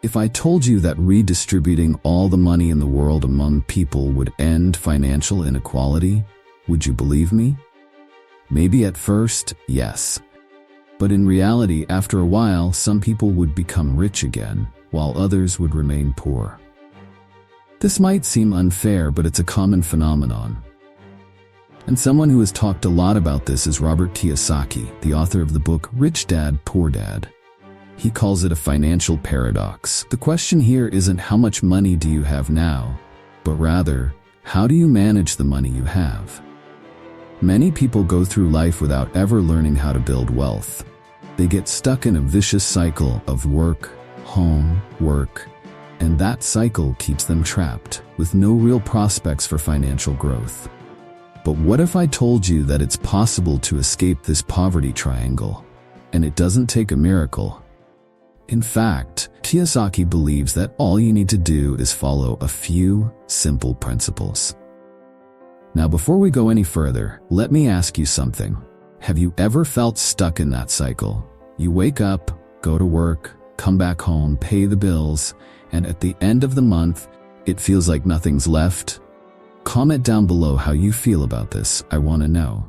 If I told you that redistributing all the money in the world among people would end financial inequality, would you believe me? Maybe at first, yes. But in reality, after a while, some people would become rich again, while others would remain poor. This might seem unfair, but it's a common phenomenon. And someone who has talked a lot about this is Robert Kiyosaki, the author of the book Rich Dad, Poor Dad. He calls it a financial paradox. The question here isn't how much money do you have now, but rather, how do you manage the money you have? Many people go through life without ever learning how to build wealth. They get stuck in a vicious cycle of work, home, work, and that cycle keeps them trapped, with no real prospects for financial growth. But what if I told you that it's possible to escape this poverty triangle, and it doesn't take a miracle? In fact, Kiyosaki believes that all you need to do is follow a few simple principles. Now, before we go any further, let me ask you something. Have you ever felt stuck in that cycle? You wake up, go to work, come back home, pay the bills, and at the end of the month, it feels like nothing's left? Comment down below how you feel about this. I want to know.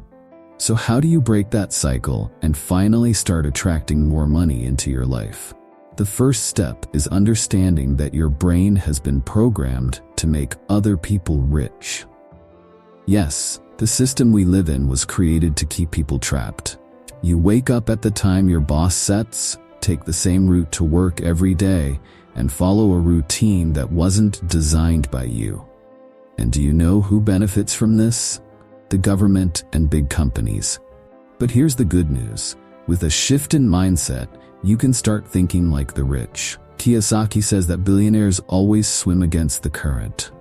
So how do you break that cycle and finally start attracting more money into your life? The first step is understanding that your brain has been programmed to make other people rich. Yes, the system we live in was created to keep people trapped. You wake up at the time your boss sets, take the same route to work every day, and follow a routine that wasn't designed by you. And do you know who benefits from this? The government and big companies. But here's the good news. With a shift in mindset, you can start thinking like the rich. Kiyosaki says that billionaires always swim against the current.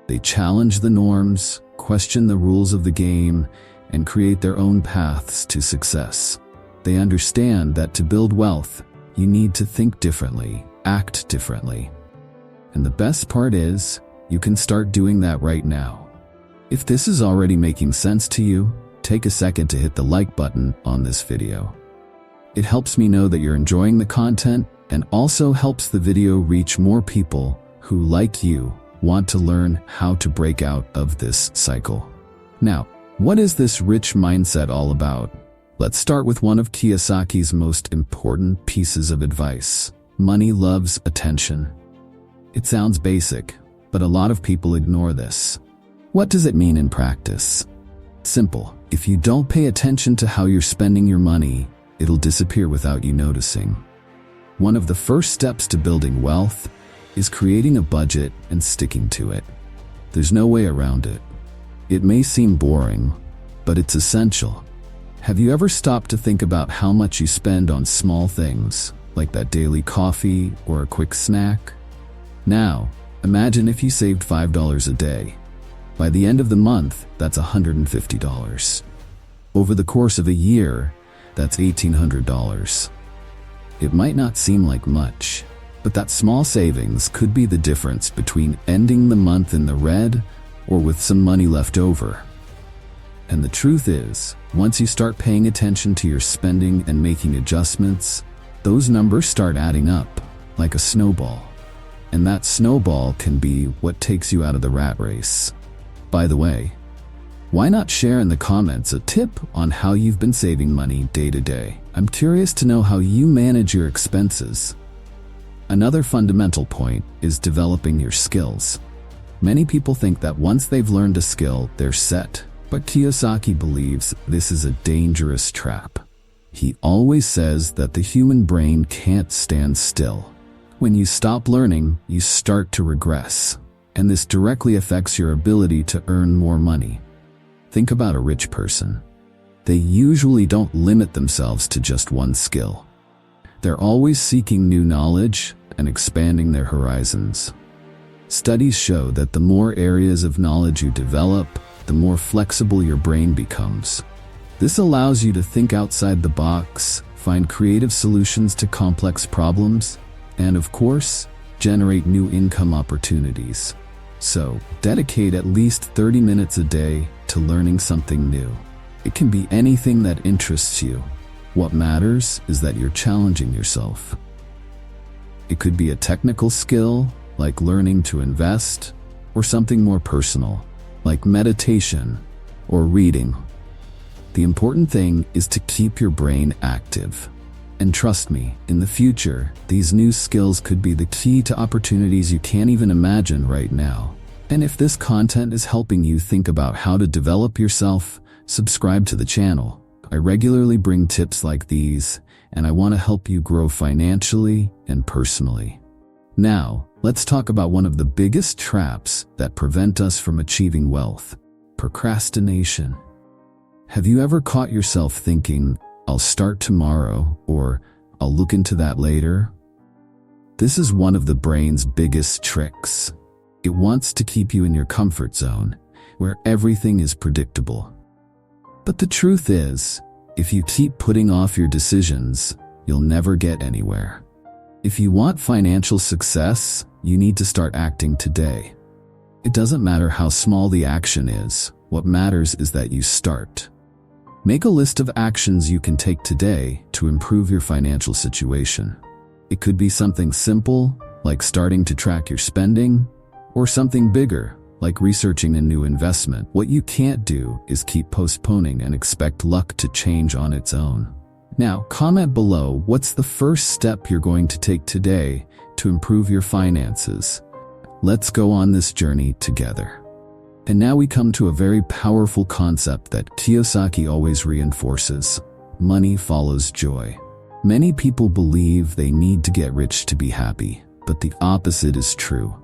They challenge the norms, question the rules of the game, and create their own paths to success. They understand that to build wealth, you need to think differently, act differently. And the best part is, you can start doing that right now. If this is already making sense to you, take a second to hit the like button on this video. It helps me know that you're enjoying the content and also helps the video reach more people who, like you, want to learn how to break out of this cycle. Now, what is this rich mindset all about? Let's start with one of Kiyosaki's most important pieces of advice. Money loves attention. It sounds basic, but a lot of people ignore this. What does it mean in practice? Simple. If you don't pay attention to how you're spending your money, it'll disappear without you noticing. One of the first steps to building wealth is creating a budget and sticking to it. There's no way around it. It may seem boring, but it's essential. Have you ever stopped to think about how much you spend on small things, like that daily coffee or a quick snack? Now, imagine if you saved $5 a day. By the end of the month, that's $150. Over the course of a year, that's $1,800. It might not seem like much, but that small savings could be the difference between ending the month in the red or with some money left over. And the truth is, once you start paying attention to your spending and making adjustments, those numbers start adding up, like a snowball. And that snowball can be what takes you out of the rat race. By the way, why not share in the comments a tip on how you've been saving money day to day? I'm curious to know how you manage your expenses. Another fundamental point is developing your skills. Many people think that once they've learned a skill, they're set. But Kiyosaki believes this is a dangerous trap. He always says that the human brain can't stand still. When you stop learning, you start to regress. And this directly affects your ability to earn more money. Think about a rich person. They usually don't limit themselves to just one skill. They're always seeking new knowledge and expanding their horizons. Studies show that the more areas of knowledge you develop, the more flexible your brain becomes. This allows you to think outside the box, find creative solutions to complex problems, and of course, generate new income opportunities. So, dedicate at least 30 minutes a day to learning something new. It can be anything that interests you. What matters is that you're challenging yourself. It could be a technical skill, like learning to invest, or something more personal, like meditation or reading. The important thing is to keep your brain active. And trust me, in the future, these new skills could be the key to opportunities you can't even imagine right now. And if this content is helping you think about how to develop yourself, subscribe to the channel. I regularly bring tips like these, and I want to help you grow financially and personally. Now, let's talk about one of the biggest traps that prevent us from achieving wealth: procrastination. Have you ever caught yourself thinking, "I'll start tomorrow," or "I'll look into that later"? This is one of the brain's biggest tricks. It wants to keep you in your comfort zone, where everything is predictable. But the truth is, if you keep putting off your decisions, you'll never get anywhere. If you want financial success, you need to start acting today. It doesn't matter how small the action is. What matters is that you start. Make a list of actions you can take today to improve your financial situation. It could be something simple, like starting to track your spending, or something bigger, like researching a new investment. What you can't do is keep postponing and expect luck to change on its own. Now, comment below what's the first step you're going to take today to improve your finances. Let's go on this journey together. And now we come to a very powerful concept that Kiyosaki always reinforces: money follows joy. Many people believe they need to get rich to be happy, but the opposite is true.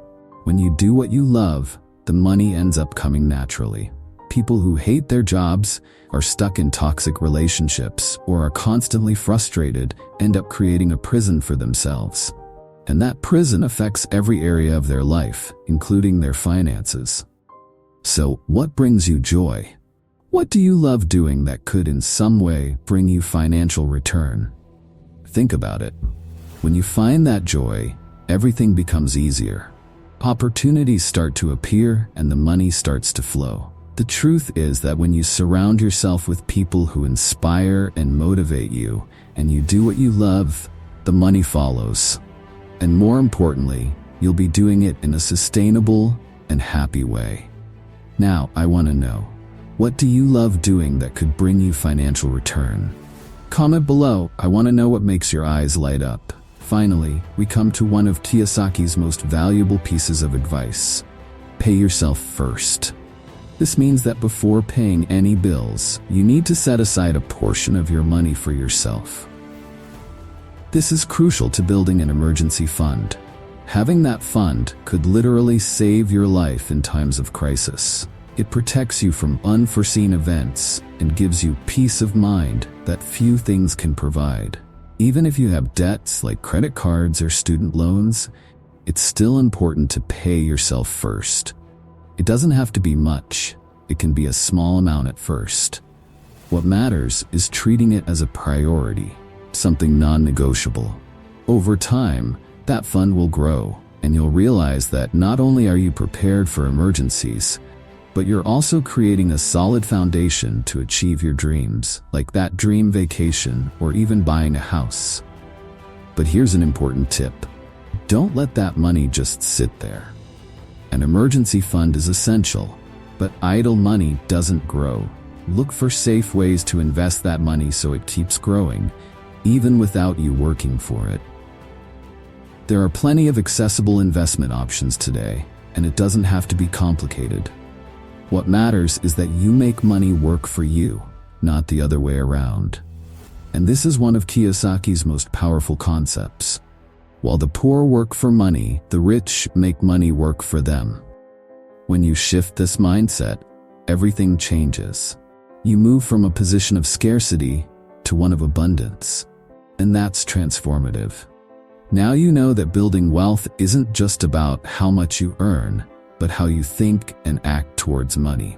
When you do what you love, the money ends up coming naturally. People who hate their jobs, are stuck in toxic relationships, or are constantly frustrated end up creating a prison for themselves. And that prison affects every area of their life, including their finances. So, what brings you joy? What do you love doing that could in some way bring you financial return? Think about it. When you find that joy, everything becomes easier. Opportunities start to appear and the money starts to flow. The truth is that when you surround yourself with people who inspire and motivate you, and you do what you love, the money follows. And more importantly, you'll be doing it in a sustainable and happy way. Now, I want to know, what do you love doing that could bring you financial return? Comment below. I want to know what makes your eyes light up. Finally, we come to one of Kiyosaki's most valuable pieces of advice: pay yourself first. This means that before paying any bills, you need to set aside a portion of your money for yourself. This is crucial to building an emergency fund. Having that fund could literally save your life in times of crisis. It protects you from unforeseen events and gives you peace of mind that few things can provide. Even if you have debts like credit cards or student loans, it's still important to pay yourself first. It doesn't have to be much. It can be a small amount at first. What matters is treating it as a priority, something non-negotiable. Over time, that fund will grow, and you'll realize that not only are you prepared for emergencies, but you're also creating a solid foundation to achieve your dreams, like that dream vacation or even buying a house. But here's an important tip: don't let that money just sit there. An emergency fund is essential, but idle money doesn't grow. Look for safe ways to invest that money so it keeps growing, even without you working for it. There are plenty of accessible investment options today, and it doesn't have to be complicated. What matters is that you make money work for you, not the other way around. And this is one of Kiyosaki's most powerful concepts. While the poor work for money, the rich make money work for them. When you shift this mindset, everything changes. You move from a position of scarcity to one of abundance. And that's transformative. Now you know that building wealth isn't just about how much you earn, but how you think and act towards money.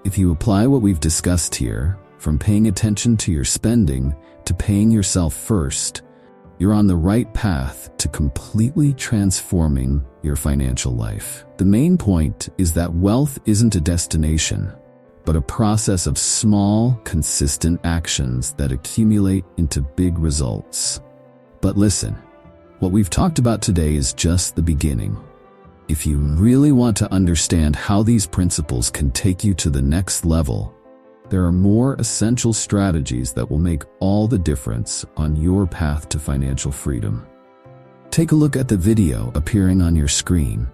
If you apply what we've discussed here, from paying attention to your spending to paying yourself first, you're on the right path to completely transforming your financial life. The main point is that wealth isn't a destination, but a process of small, consistent actions that accumulate into big results. But listen, What we've talked about today is just the beginning. If you really want to understand how these principles can take you to the next level, there are more essential strategies that will make all the difference on your path to financial freedom. Take a look at the video appearing on your screen.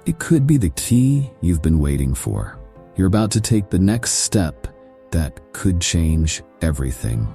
It could be the key you've been waiting for. You're about to take the next step that could change everything.